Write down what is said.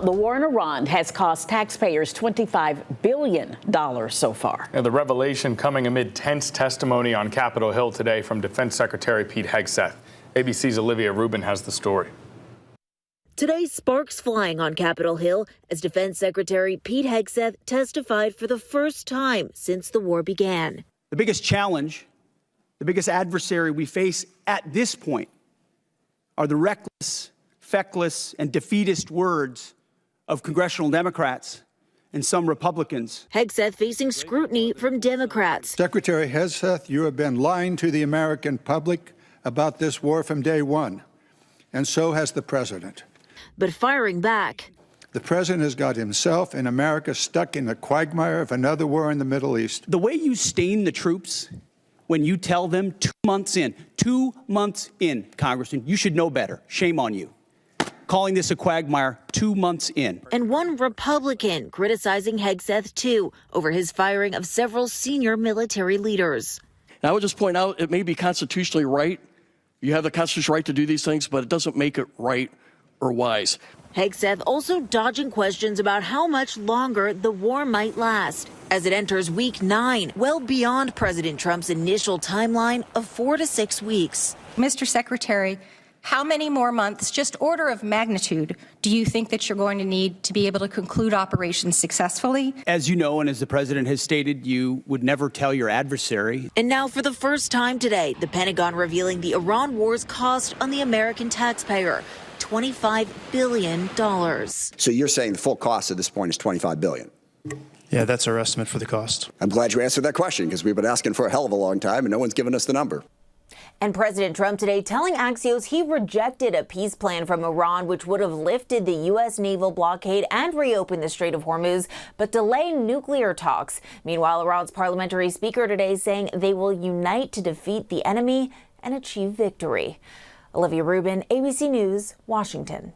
The war in Iran has cost taxpayers $25 billion so far. The revelation coming amid tense testimony on Capitol Hill today from Defense Secretary Pete Hegseth. ABC's Olivia Rubin has the story. Today, sparks flying on Capitol Hill as Defense Secretary Pete Hegseth testified for the first time since the war began. The biggest challenge, the biggest adversary we face at this point are the reckless, feckless, and defeatist words of congressional Democrats and some Republicans. Hegseth facing scrutiny from Democrats. Secretary Hegseth, you have been lying to the American public about this war from day one, and so has the president. But firing back. The president has got himself and America stuck in the quagmire of another war in the Middle East. The way you stain the troops when you tell them 2 months in, Congressman, you should know better. Shame on you. Calling this a quagmire 2 months in. And one Republican criticizing Hegseth, too, over his firing of several senior military leaders. And I would just point out, it may be constitutionally right. You have the constitutional right to do these things, but it doesn't make it right or wise. Hegseth also dodging questions about how much longer the war might last as it enters week 9, well beyond President Trump's initial timeline of 4 to 6 weeks. Mr. Secretary, how many more months, just order of magnitude, do you think that you're going to need to be able to conclude operations successfully? As you know, and as the president has stated, you would never tell your adversary. And now for the first time today, the Pentagon revealing the Iran war's cost on the American taxpayer, $25 billion. So you're saying the full cost at this point is $25 billion? Yeah, that's our estimate for the cost. I'm glad you answered that question because we've been asking for a hell of a long time and no one's given us the number. And President Trump today telling Axios he rejected a peace plan from Iran, which would have lifted the U.S. naval blockade and reopened the Strait of Hormuz, but delay nuclear talks. Meanwhile, Iran's parliamentary speaker today saying they will unite to defeat the enemy and achieve victory. Olivia Rubin, ABC News, Washington.